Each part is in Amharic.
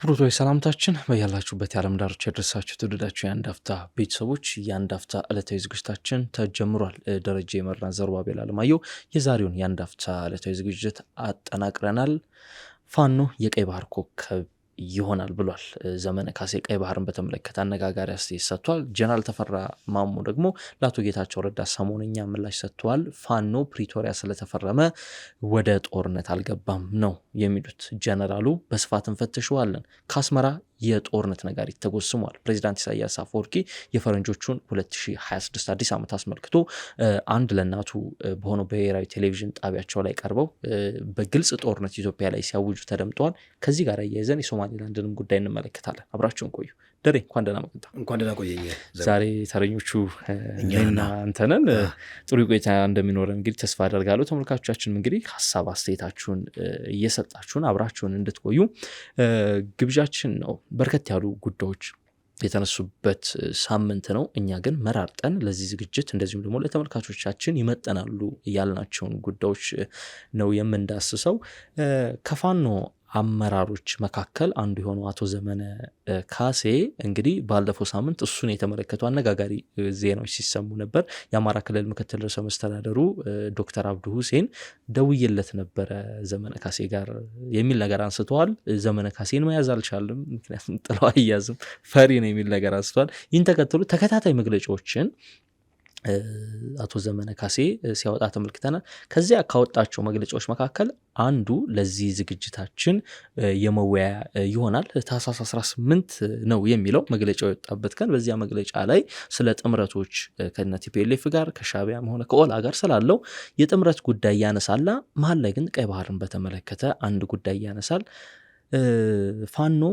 ክብሩቶች ሰላምታችን በያላችሁበት የዓለም ዳርቻ የደረሳችሁ ትውልዳችሁ የአንድ አፍታ ቤተሰቦች የአንድ አፍታ ዕለታዊ ዝግጅታችን ተጀምሯል። ደረጃ የመራን ዘሩባቤል አለማየሁ የዛሬውን የአንድ አፍታ ዕለታዊ ዝግጅት አጠናቅረናል። ፋኖ የቀይ ባህር ኮከብ ይሆናል ብሏል። ዘመነ ካሴ ቀይ ባህርን በተመለከተ አነጋጋሪ አስተያየት ሰጥቷል። ጀነራል ተፈራ ማሞ ደግሞ ለአቶ ጌታቸው ረዳ ሰሞነኛ ምላሽ ሰጥተዋል። ፋኖ ፕሪቶሪያ ስለተፈረመ ወደ ጦርነት አልገባም ነው የሚሉት ጀነራሉ። በስፋት እንፈትሸዋለን። ከአስመራ የጦርነት ነጋሪት ተጎስሟል። ፕሬዚዳንት ኢሳያስ አፈወርቂ የፈረንጆቹን 2026 አዲስ ዓመት አስመልክቶ አንድ ለእናቱ በሆነው ብሔራዊ ቴሌቪዥን ጣቢያቸው ላይ ቀርበው በግልጽ ጦርነት ኢትዮጵያ ላይ ሲያውጁ ተደምጠዋል። ከዚህ ጋር እያይዘን የሶማሌላንድንም ጉዳይ እንመለከታለን። አብራችሁን ቆዩ። ደሬ እንኳን ደህና መጣ። እንኳን ደህና ቆየኝ። ዛሬ ተረኞቹ እኛና አንተነን ጥሩ ቆይታ እንደሚኖረን እንግዲህ ተስፋ አደርጋለሁ። ተመልካቾቻችን እንግዲህ ሀሳብ አስተያየታችሁን እየሰጣችሁን አብራችሁን እንድትቆዩ ግብዣችን ነው። በርከት ያሉ ጉዳዮች የተነሱበት ሳምንት ነው። እኛ ግን መራርጠን ለዚህ ዝግጅት እንደዚሁም ደግሞ ለተመልካቾቻችን ይመጠናሉ ያልናቸውን ጉዳዮች ነው የምንዳስሰው። ከፋኖ አመራሮች መካከል አንዱ የሆነው አቶ ዘመነ ካሴ እንግዲህ ባለፈው ሳምንት እሱን የተመለከቱ አነጋጋሪ ዜናዎች ሲሰሙ ነበር። የአማራ ክልል ምክትል ርዕሰ መስተዳደሩ ዶክተር አብዱ ሁሴን ደውዬለት ነበረ ዘመነ ካሴ ጋር የሚል ነገር አንስተዋል። ዘመነ ካሴን መያዝ አልቻልም፣ ምክንያቱም ጥለው አያዝም ፈሪ ነው የሚል ነገር አንስተዋል። ይህን ተከትሎ ተከታታይ መግለጫዎችን አቶ ዘመነ ካሴ ሲያወጣ ተመልክተናል። ከዚያ ካወጣቸው መግለጫዎች መካከል አንዱ ለዚህ ዝግጅታችን የመወያያ ይሆናል። ታህሳስ 18 ነው የሚለው መግለጫው የወጣበት ቀን። በዚያ መግለጫ ላይ ስለ ጥምረቶች ከነ ቲፒኤልኤፍ ጋር ከሻዕቢያም ሆነ ከኦላ ጋር ስላለው የጥምረት ጉዳይ ያነሳላ። መሀል ላይ ግን ቀይ ባህርን በተመለከተ አንድ ጉዳይ ያነሳል። ፋኖ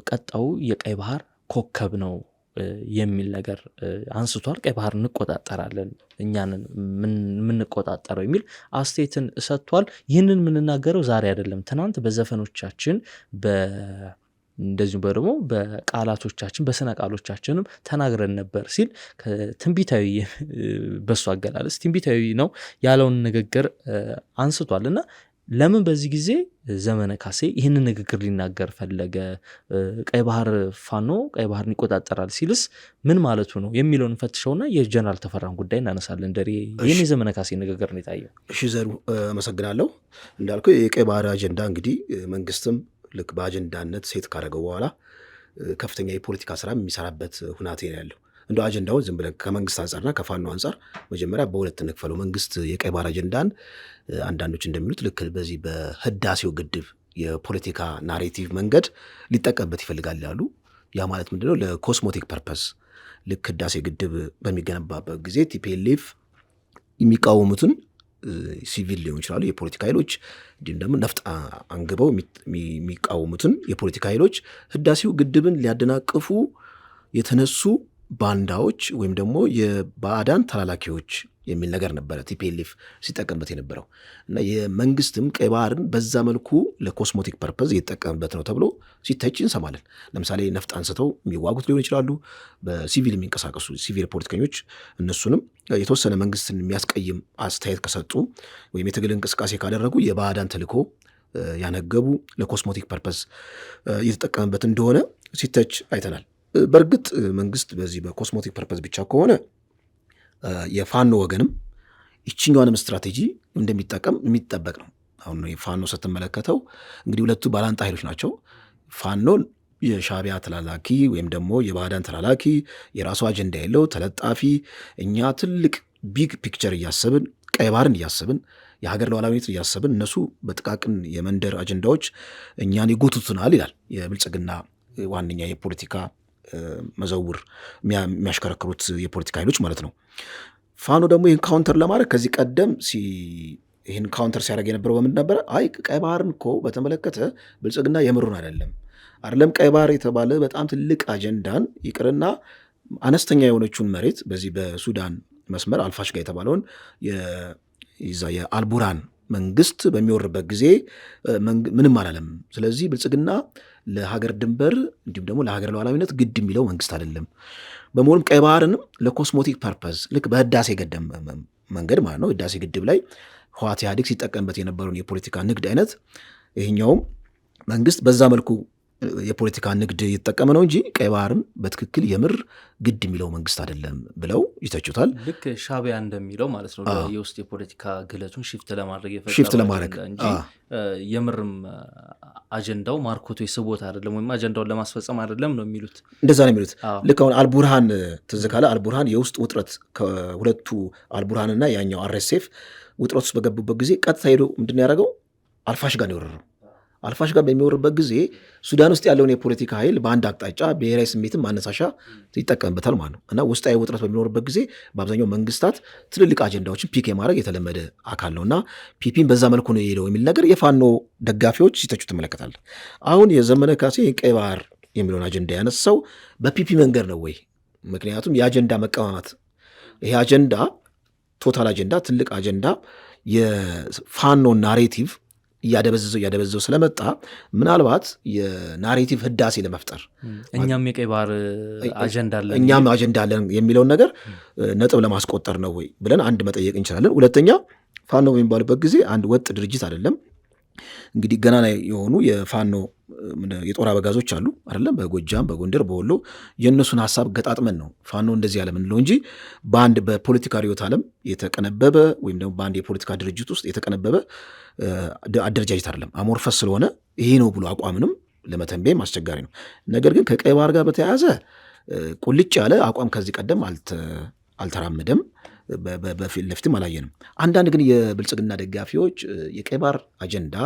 ቀጣዩ የቀይ ባህር ኮከብ ነው የሚል ነገር አንስቷል። ቀይ ባህር እንቆጣጠራለን፣ እኛንን የምንቆጣጠረው የሚል አስተያየትን ሰጥቷል። ይህንን የምንናገረው ዛሬ አይደለም፣ ትናንት በዘፈኖቻችን እንደዚሁም ደግሞ በቃላቶቻችን በስነ ቃሎቻችንም ተናግረን ነበር ሲል ትንቢታዊ በሱ አገላለጽ ትንቢታዊ ነው ያለውን ንግግር አንስቷል። እና ለምን በዚህ ጊዜ ዘመነ ካሴ ይህንን ንግግር ሊናገር ፈለገ? ቀይ ባህር ፋኖ ቀይ ባህርን ይቆጣጠራል ሲልስ ምን ማለቱ ነው የሚለውን ፈትሸውና የጀነራል ተፈራን ጉዳይ እናነሳለን። ደሬ ይህን የዘመነ ካሴ ንግግር ነው የታየው። እሺ ዘሩ አመሰግናለሁ። እንዳልከው የቀይ ባህር አጀንዳ እንግዲህ መንግስትም ልክ በአጀንዳነት ሴት ካደረገው በኋላ ከፍተኛ የፖለቲካ ስራ የሚሰራበት ሁናቴ ነው ያለው። እንደ አጀንዳውን ዝም ብለን ከመንግስት አንጻርና ከፋኖ አንጻር መጀመሪያ በሁለት እንክፈለው። መንግስት የቀይ ባህር አጀንዳን አንዳንዶች እንደሚሉት ልክ በዚህ በህዳሴው ግድብ የፖለቲካ ናሬቲቭ መንገድ ሊጠቀምበት ይፈልጋል ያሉ። ያ ማለት ምንድነው? ለኮስሞቲክ ፐርፐስ ልክ ህዳሴ ግድብ በሚገነባበት ጊዜ ቲፒኤልኤፍ የሚቃወሙትን ሲቪል ሊሆን ይችላሉ የፖለቲካ ኃይሎች፣ እንዲሁም ደግሞ ነፍጥ አንግበው የሚቃወሙትን የፖለቲካ ኃይሎች ህዳሴው ግድብን ሊያደናቅፉ የተነሱ ባንዳዎች ወይም ደግሞ የባዕዳን ተላላኪዎች የሚል ነገር ነበረ ቲፒኤልኤፍ ሲጠቀምበት የነበረው። እና የመንግስትም ቀይ ባህርን በዛ መልኩ ለኮስሞቲክ ፐርፐዝ እየተጠቀምበት ነው ተብሎ ሲተች እንሰማለን። ለምሳሌ ነፍጥ አንስተው የሚዋጉት ሊሆን ይችላሉ፣ በሲቪል የሚንቀሳቀሱ ሲቪል ፖለቲከኞች፣ እነሱንም የተወሰነ መንግስትን የሚያስቀይም አስተያየት ከሰጡ ወይም የትግል እንቅስቃሴ ካደረጉ የባዕዳን ተልዕኮ ያነገቡ ለኮስሞቲክ ፐርፐዝ እየተጠቀምበት እንደሆነ ሲተች አይተናል። በእርግጥ መንግስት በዚህ በኮስሞቲክ ፐርፐዝ ብቻ ከሆነ የፋኖ ወገንም ይችኛዋንም ስትራቴጂ እንደሚጠቀም የሚጠበቅ ነው። አሁን የፋኖ ስትመለከተው እንግዲህ ሁለቱ ባላንጣ ኃይሎች ናቸው። ፋኖን የሻዕቢያ ተላላኪ ወይም ደግሞ የባዕዳን ተላላኪ፣ የራሱ አጀንዳ የለው ተለጣፊ፣ እኛ ትልቅ ቢግ ፒክቸር እያሰብን ቀይ ባህርን እያሰብን የሀገር ሉዓላዊነት እያሰብን እነሱ በጥቃቅን የመንደር አጀንዳዎች እኛን ይጎቱቱናል ይላል የብልጽግና ዋነኛ የፖለቲካ መዘውር የሚያሽከረክሩት የፖለቲካ ኃይሎች ማለት ነው። ፋኖ ደግሞ ይህን ካውንተር ለማድረግ ከዚህ ቀደም ይህን ካውንተር ሲያደርግ የነበረው በምን ነበረ? አይ ቀይ ባህርን እኮ በተመለከተ ብልጽግና የምሩን አይደለም ቀይ ባህር የተባለ በጣም ትልቅ አጀንዳን ይቅርና አነስተኛ የሆነችውን መሬት በዚህ በሱዳን መስመር አልፋሽጋ የተባለውን የአልቡራን መንግስት በሚወርበት ጊዜ ምንም አላለም። ስለዚህ ብልጽግና ለሀገር ድንበር እንዲሁም ደግሞ ለሀገር ሉዓላዊነት ግድ የሚለው መንግስት አይደለም። በመሆኑም ቀይ ባህርንም ለኮስሞቲክ ፐርፐዝ ልክ በህዳሴ ገደም መንገድ ማለት ነው። ህዳሴ ግድብ ላይ ህወሓት ኢህአዴግ ሲጠቀምበት የነበረውን የፖለቲካ ንግድ አይነት ይሄኛውም መንግስት በዛ መልኩ የፖለቲካ ንግድ እየተጠቀመ ነው እንጂ ቀይ ባህርን በትክክል የምር ግድ የሚለው መንግስት አይደለም ብለው ይተቹታል። ልክ ሻዕቢያ እንደሚለው ማለት ነው የውስጥ የፖለቲካ ግለቱን ሽፍት ለማድረግ እንጂ የምርም አጀንዳው ማርኮቶ የስቦት አይደለም ወይም አጀንዳውን ለማስፈጸም አይደለም ነው የሚሉት። እንደዛ ነው የሚሉት። ልክ አሁን አልቡርሃን ትዝ ካለ አልቡርሃን የውስጥ ውጥረት ከሁለቱ አልቡርሃንና ያኛው RSF ውጥረት ውስጥ በገቡበት ጊዜ ቀጥታ ሄዶ ምንድን ያደረገው አልፋሽጋ ነው የወረረው። አልፋሽጋ በሚወርበት ጊዜ ሱዳን ውስጥ ያለውን የፖለቲካ ኃይል በአንድ አቅጣጫ ብሔራዊ ስሜትን ማነሳሻ ይጠቀምበታል ማለት ነው። እና ውስጣዊ ውጥረት በሚኖርበት ጊዜ በአብዛኛው መንግስታት ትልልቅ አጀንዳዎችን ፒክ የማድረግ የተለመደ አካል ነው እና ፒፒን በዛ መልኩ ነው የሄደው የሚል ነገር የፋኖ ደጋፊዎች ሲተቹ ትመለከታል። አሁን የዘመነ ካሴ ቀይ ባህር የሚለውን አጀንዳ ያነሳው በፒፒ መንገድ ነው ወይ? ምክንያቱም የአጀንዳ መቀማማት ይሄ አጀንዳ ቶታል አጀንዳ ትልቅ አጀንዳ የፋኖ ናሬቲቭ እያደበዘዘው ስለመጣ ምናልባት የናሬቲቭ ህዳሴ ለመፍጠር እኛም የቀይ ባህር አጀንዳ አለን የሚለውን ነገር ነጥብ ለማስቆጠር ነው ወይ ብለን አንድ መጠየቅ እንችላለን። ሁለተኛ ፋኖ በሚባልበት ጊዜ አንድ ወጥ ድርጅት አይደለም። እንግዲህ ገናና የሆኑ የፋኖ የጦር አበጋዞች አሉ አይደለም፣ በጎጃም፣ በጎንደር፣ በወሎ የእነሱን ሀሳብ ገጣጥመን ነው ፋኖ እንደዚህ ያለ ምንለው እንጂ በአንድ በፖለቲካ ርዕዮተ ዓለም የተቀነበበ ወይም ደግሞ በአንድ የፖለቲካ ድርጅት ውስጥ የተቀነበበ አደረጃጀት አይደለም። አሞርፈስ ስለሆነ ይሄ ነው ብሎ አቋምንም ለመተንበይም አስቸጋሪ ነው። ነገር ግን ከቀይ ባህር ጋር በተያያዘ ቁልጭ ያለ አቋም ከዚህ ቀደም አልተራመደም፣ በፊት ለፊትም አላየንም። አንዳንድ ግን የብልጽግና ደጋፊዎች የቀይ ባህር አጀንዳ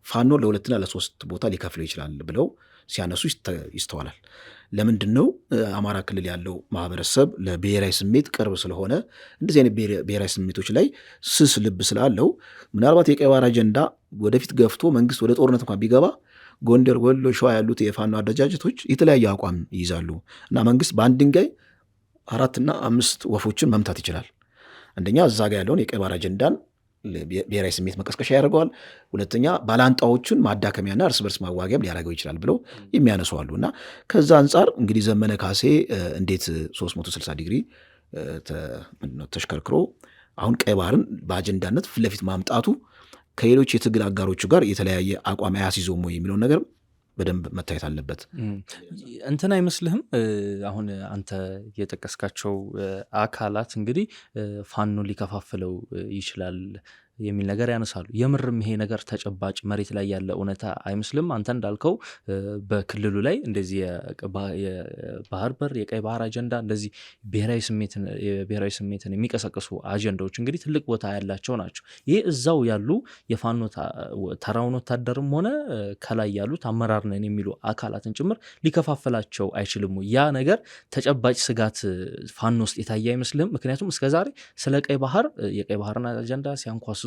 ፋኖ ለ2ና ለ3 ቦታ ሊከፍለው ይችላል ብለው ሲያነሱ ይስተዋላል። ለምንድን ነው? አማራ ክልል ያለው ማህበረሰብ ለብሔራዊ ስሜት ቅርብ ስለሆነ እንደዚህ አይነት ብሔራዊ ስሜቶች ላይ ስስ ልብ ስላለው ምናልባት የቀይ ባህር አጀንዳ ወደፊት ገፍቶ መንግስት ወደ ጦርነት እንኳን ቢገባ ጎንደር፣ ወሎ፣ ሸዋ ያሉት የፋኖ አደረጃጀቶች የተለያየ አቋም ይይዛሉ እና መንግስት በአንድ ድንጋይ 4 እና 5 ወፎችን መምታት ይችላል። አንደኛ እዛ ጋ ያለውን የቀይ ባህር አጀንዳን ብሔራዊ ስሜት መቀስቀሻ ያደርገዋል። ሁለተኛ ባላንጣዎቹን ማዳከሚያና እርስ በርስ ማዋጊያም ሊያደርገው ይችላል ብለው የሚያነሱ አሉ እና ከዛ አንጻር እንግዲህ ዘመነ ካሴ እንዴት 360 ዲግሪ ተሽከርክሮ አሁን ቀይ ባህርን በአጀንዳነት ፊት ለፊት ማምጣቱ ከሌሎች የትግል አጋሮቹ ጋር የተለያየ አቋም አያስይዘውም ወይ የሚለውን ነገር በደንብ መታየት አለበት። እንትን አይመስልህም? አሁን አንተ የጠቀስካቸው አካላት እንግዲህ ፋኖ ሊከፋፍለው ይችላል የሚል ነገር ያነሳሉ። የምርም ይሄ ነገር ተጨባጭ መሬት ላይ ያለ እውነታ አይመስልም? አንተ እንዳልከው በክልሉ ላይ እንደዚህ የባህር በር የቀይ ባህር አጀንዳ እንደዚህ ብሔራዊ ስሜትን የሚቀሰቅሱ አጀንዳዎች እንግዲህ ትልቅ ቦታ ያላቸው ናቸው። ይሄ እዛው ያሉ የፋኖ ተራውን ወታደርም ሆነ ከላይ ያሉት አመራር ነን የሚሉ አካላትን ጭምር ሊከፋፈላቸው አይችልም? ያ ነገር ተጨባጭ ስጋት ፋኖ ውስጥ የታየ አይመስልም? ምክንያቱም እስከዛሬ ስለ ቀይ ባህር የቀይ ባህርን አጀንዳ ሲያንኳስሱ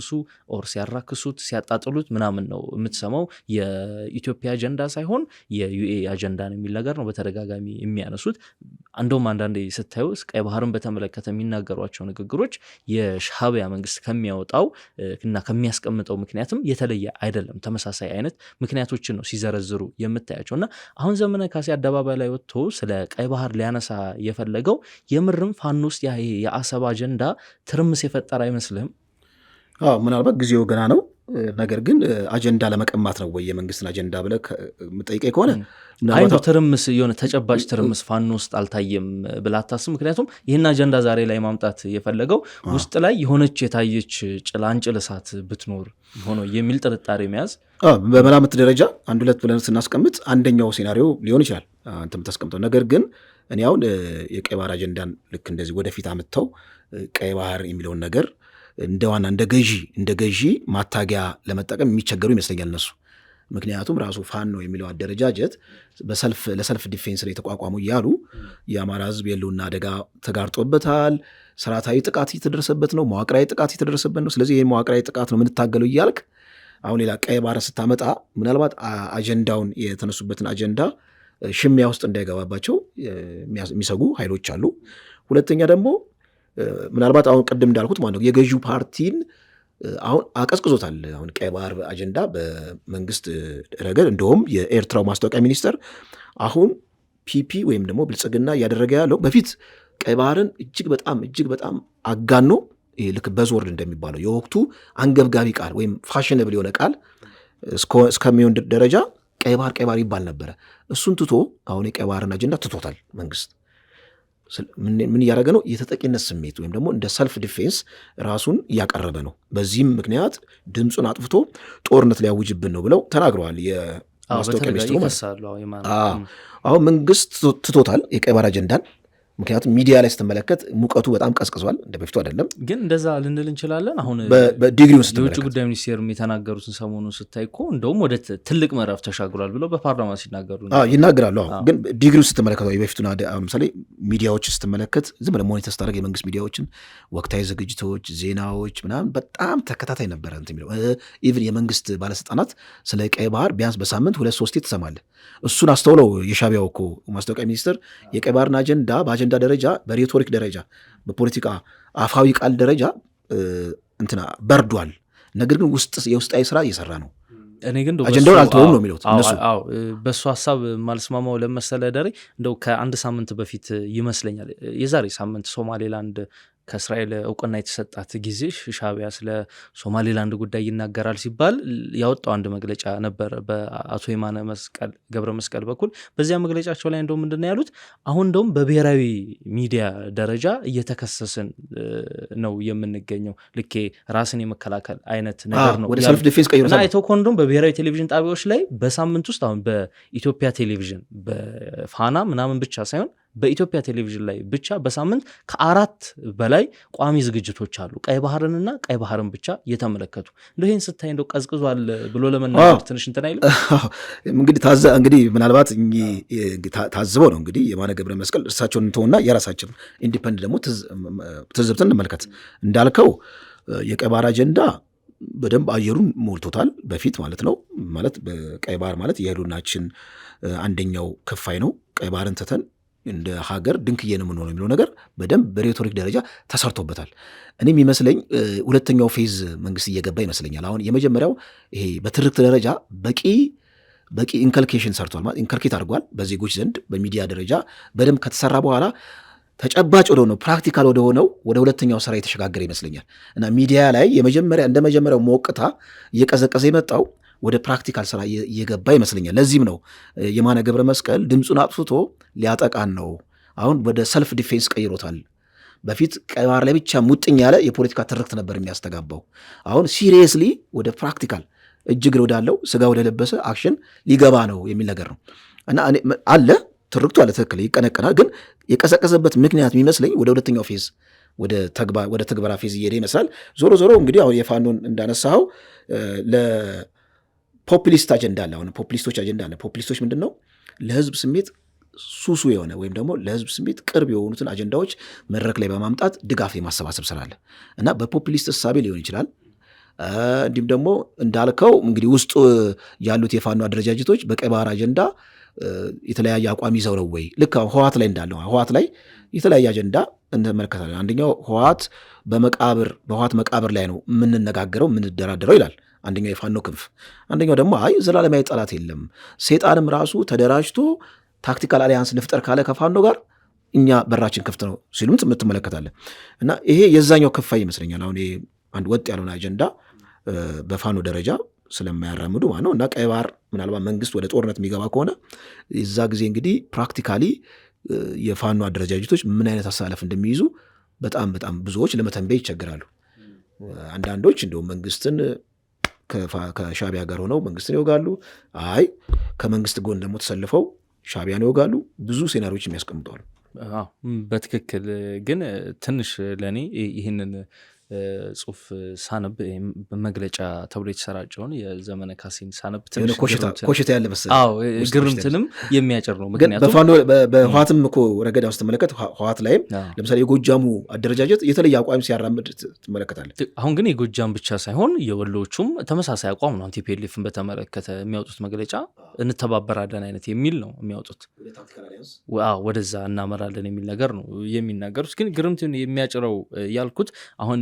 ኦር ሲያራክሱት ሲያጣጥሉት ምናምን ነው የምትሰማው። የኢትዮጵያ አጀንዳ ሳይሆን የዩኤ አጀንዳ ነው የሚል ነገር ነው በተደጋጋሚ የሚያነሱት። እንደውም አንዳንዴ ስታዩ ቀይ ባህርን በተመለከተ የሚናገሯቸው ንግግሮች የሻዕቢያ መንግስት ከሚያወጣው እና ከሚያስቀምጠው ምክንያትም የተለየ አይደለም። ተመሳሳይ አይነት ምክንያቶችን ነው ሲዘረዝሩ የምታያቸው እና አሁን ዘመነ ካሴ አደባባይ ላይ ወጥቶ ስለ ቀይ ባህር ሊያነሳ የፈለገው የምርም ፋኖ ውስጥ የአሰብ አጀንዳ ትርምስ የፈጠረ አይመስልህም? ምናልባት ጊዜው ገና ነው። ነገር ግን አጀንዳ ለመቀማት ነው ወይ የመንግስትን አጀንዳ ብለህ የምጠይቀኝ ከሆነ አይኑ ትርምስ የሆነ ተጨባጭ ትርምስ ፋኖ ውስጥ አልታየም ብለህ አታስብ? ምክንያቱም ይህን አጀንዳ ዛሬ ላይ ማምጣት የፈለገው ውስጥ ላይ የሆነች የታየች ጭላንጭል እሳት ብትኖር ሆኖ የሚል ጥርጣሬ መያዝ በመላምት ደረጃ 1-2 ብለን ስናስቀምጥ አንደኛው ሴናሪዮ ሊሆን ይችላል አንተ የምታስቀምጠው። ነገር ግን እኔ አሁን የቀይ ባህር አጀንዳን ልክ እንደዚህ ወደፊት አምጥተው ቀይ ባህር የሚለውን ነገር እንደ ዋና እንደ ገዢ ማታጊያ ለመጠቀም የሚቸገሩ ይመስለኛል እነሱ። ምክንያቱም ራሱ ፋኖ የሚለው አደረጃጀት ለሰልፍ ዲፌንስ ላይ የተቋቋሙ እያሉ የአማራ ሕዝብ የህልውና አደጋ ተጋርጦበታል፣ ስርዓታዊ ጥቃት የተደረሰበት ነው፣ መዋቅራዊ ጥቃት የተደረሰበት ነው። ስለዚህ ይህ መዋቅራዊ ጥቃት ነው የምንታገለው እያልክ አሁን ሌላ ቀይ ባህር ስታመጣ ምናልባት አጀንዳውን የተነሱበትን አጀንዳ ሽሚያ ውስጥ እንዳይገባባቸው የሚሰጉ ኃይሎች አሉ። ሁለተኛ ደግሞ ምናልባት አሁን ቅድም እንዳልኩት ማለት ነው የገዢው ፓርቲን አሁን አቀዝቅዞታል። አሁን ቀይ ባህር አጀንዳ በመንግስት ረገድ እንደውም የኤርትራው ማስታወቂያ ሚኒስተር አሁን ፒፒ ወይም ደግሞ ብልጽግና እያደረገ ያለው በፊት ቀይ ባህርን እጅግ በጣም አጋኖ ልክ በዝወርድ እንደሚባለው የወቅቱ አንገብጋቢ ቃል ወይም ፋሽነብል የሆነ ቃል እስከሚሆን ደረጃ ቀይ ባህር ይባል ነበረ። እሱን ትቶ አሁን የቀይ ባህርን አጀንዳ ትቶታል መንግስት። ምን እያደረገ ነው? የተጠቂነት ስሜት ወይም ደግሞ እንደ ሰልፍ ዲፌንስ ራሱን እያቀረበ ነው። በዚህም ምክንያት ድምፁን አጥፍቶ ጦርነት ሊያውጅብን ነው ብለው ተናግረዋል የማስታወቂያ ሚኒስትሩ ማለት። አሁን መንግስት ትቶታል የቀይ ባህር አጀንዳን። ምክንያቱም ሚዲያ ላይ ስትመለከት ሙቀቱ በጣም ቀዝቅዟል፣ እንደ በፊቱ አይደለም። ግን እንደዛ ልንል እንችላለን። አሁን በዲግሪውን የውጭ ጉዳይ ሚኒስቴርም የተናገሩትን ሰሞኑን ስታይ እኮ እንደውም ወደ ትልቅ ምዕራፍ ተሻግሯል ብለው በፓርላማ ሲናገሩ ይናገራሉ። ግን በዲግሪውን ስትመለከተው የበፊቱን ለምሳሌ ሚዲያዎች ስትመለከት ዝም ብለህ ሞኒተር ስታደርግ የመንግስት ሚዲያዎችን ወቅታዊ ዝግጅቶች፣ ዜናዎች ምናምን በጣም ተከታታይ ነበረ እንትን የሚለው። ኢቭን የመንግስት ባለስልጣናት ስለ ቀይ ባህር ቢያንስ በሳምንት 2-3 ትሰማለህ። እሱን አስተውለው የሻዕቢያው እኮ ማስታወቂያ ሚኒስትር የቀይ ባህርን አጀንዳ በአጀንዳ ደረጃ፣ በሬቶሪክ ደረጃ፣ በፖለቲካ አፋዊ ቃል ደረጃ እንትና በርዷል። ነገር ግን የውስጣዊ ስራ እየሰራ ነው። እኔ ግን አጀንዳውን አልተወውም ነው የሚሉት እነሱ። በእሱ ሀሳብ ማልስማማው ለመሰለ ደሬ እንደው ከአንድ ሳምንት በፊት ይመስለኛል የዛሬ ሳምንት ሶማሌላንድ ከእስራኤል እውቅና የተሰጣት ጊዜ ሻዕቢያ ስለ ሶማሌላንድ ጉዳይ ይናገራል ሲባል ያወጣው አንድ መግለጫ ነበር በአቶ የማነ ገብረ መስቀል በኩል። በዚያ መግለጫቸው ላይ እንደውም ምንድን ነው ያሉት? አሁን እንደውም በብሔራዊ ሚዲያ ደረጃ እየተከሰስን ነው የምንገኘው፣ ልኬ ራስን የመከላከል አይነት ነገር ነው ወደ ሰልፍ ዲፌንስ ቀይሮ እና አይተኮንዶም በብሔራዊ ቴሌቪዥን ጣቢያዎች ላይ በሳምንት ውስጥ አሁን በኢትዮጵያ ቴሌቪዥን በፋና ምናምን ብቻ ሳይሆን በኢትዮጵያ ቴሌቪዥን ላይ ብቻ በሳምንት ከ4 በላይ ቋሚ ዝግጅቶች አሉ ቀይ ባህርንና ቀይ ባህርን ብቻ እየተመለከቱ። እንደው ይህን ስታይ እንደው ቀዝቅዟል ብሎ ለመናገር ትንሽ እንትን አይልም? እንግዲህ ምናልባት ታዝበው ነው እንግዲህ የማነ ገብረ መስቀል እርሳቸውን እንተውና የራሳችን ኢንዲፐንደንት ደግሞ ትዝብትን እንመልከት። እንዳልከው የቀይ ባህር አጀንዳ በደንብ አየሩን ሞልቶታል በፊት ማለት ነው። ማለት በቀይ ባህር ማለት የህልውናችን አንደኛው ክፋይ ነው። ቀይ ባህርን ትተን እንደ ሀገር ድንክዬ ነው የምንሆነው የሚለው ነገር በደንብ በሬቶሪክ ደረጃ ተሰርቶበታል። እኔም ይመስለኝ ሁለተኛው ፌዝ መንግስት እየገባ ይመስለኛል። አሁን የመጀመሪያው ይሄ በትርክት ደረጃ በቂ ኢንከልኬሽን ሰርቷል፣ ማለት ኢንከልኬት አድርጓል በዜጎች ዘንድ በሚዲያ ደረጃ በደንብ ከተሰራ በኋላ ተጨባጭ ወደሆነው ፕራክቲካል ወደሆነው ወደ ሁለተኛው ስራ የተሸጋገረ ይመስለኛል። እና ሚዲያ ላይ እንደ መጀመሪያው ሞቅታ እየቀዘቀዘ የመጣው ወደ ፕራክቲካል ስራ እየገባ ይመስለኛል። ለዚህም ነው የማነ ገብረ መስቀል ድምፁን አጥፍቶ ሊያጠቃን ነው፣ አሁን ወደ ሰልፍ ዲፌንስ ቀይሮታል። በፊት ቀይ ባህር ላይ ብቻ ሙጥኝ ያለ የፖለቲካ ትርክት ነበር የሚያስተጋባው። አሁን ሲሪየስሊ ወደ ፕራክቲካል እጅግ ወዳለው ስጋ ወደ ለበሰ አክሽን ሊገባ ነው የሚል ነገር ነው እና አለ ትርክቱ አለ፣ ትክክል ይቀነቀናል። ግን የቀሰቀሰበት ምክንያት የሚመስለኝ ወደ ሁለተኛው ፌዝ ወደ ተግባራ ፌዝ እየሄደ ይመስላል። ዞሮ እንግዲህ አሁን የፋኖን እንዳነሳኸው ፖፕሊስት አጀንዳ አለ። አሁን ፖፕሊስቶች አጀንዳ አለ። ፖፕሊስቶች ምንድን ነው? ለህዝብ ስሜት ሱሱ የሆነ ወይም ደግሞ ለህዝብ ስሜት ቅርብ የሆኑትን አጀንዳዎች መድረክ ላይ በማምጣት ድጋፍ የማሰባሰብ ስራ አለ እና በፖፕሊስት እሳቤ ሊሆን ይችላል። እንዲሁም ደግሞ እንዳልከው እንግዲህ ውስጡ ያሉት የፋኖ አደረጃጀቶች በቀይ ባህር አጀንዳ የተለያየ አቋም ይዘው ነው ወይ? ልክ ህወሓት ላይ እንዳለው ህወሓት ላይ የተለያየ አጀንዳ እንመለከታለን። አንደኛው በህወሓት መቃብር ላይ ነው የምንነጋገረው የምንደራደረው ይላል አንደኛው የፋኖ ክንፍ። አንደኛው ደግሞ አይ ዘላለማዊ ጠላት የለም፣ ሴጣንም ራሱ ተደራጅቶ ታክቲካል አሊያንስ ንፍጠር ካለ ከፋኖ ጋር እኛ በራችን ክፍት ነው ሲሉም ትመለከታለን። እና ይሄ የዛኛው ክፋይ ይመስለኛል። አሁን አንድ ወጥ ያልሆነ አጀንዳ በፋኖ ደረጃ ስለማያራምዱ ማለት ነው። እና ቀይ ባህር ምናልባት መንግስት ወደ ጦርነት የሚገባ ከሆነ የዛ ጊዜ እንግዲህ ፕራክቲካሊ የፋኖ አደረጃጀቶች ምን አይነት አሳለፍ እንደሚይዙ በጣም ብዙዎች ለመተንበይ ይቸግራሉ። አንዳንዶች እንደውም መንግስትን ከሻዕቢያ ጋር ሆነው መንግስትን ይወጋሉ፣ አይ ከመንግስት ጎን ደግሞ ተሰልፈው ሻዕቢያን ይወጋሉ። ብዙ ሴናሪዎች የሚያስቀምጠዋሉ። በትክክል ግን ትንሽ ለእኔ ይህንን ጽሁፍ ሳነብ መግለጫ ተብሎ የተሰራጨውን የዘመነ ካሴን ሳነብ ትንሽ ኮሽታ ያለ መሰለኝ ግርምትንም የሚያጭር ነው። ምክንያቱም በህወሓትም እኮ ረገዳ ውስጥ ትመለከት ህወሓት ላይም ለምሳሌ የጎጃሙ አደረጃጀት የተለየ አቋም ሲያራምድ ትመለከታለህ። አሁን ግን የጎጃም ብቻ ሳይሆን የወሎቹም ተመሳሳይ አቋም ነው። ቲፒኤልኤፍን በተመለከተ የሚያወጡት መግለጫ እንተባበራለን አይነት የሚል ነው የሚያወጡት። ወደዛ እናመራለን የሚል ነገር ነው የሚናገሩት። ግን ግርምትን የሚያጭረው ያልኩት አሁን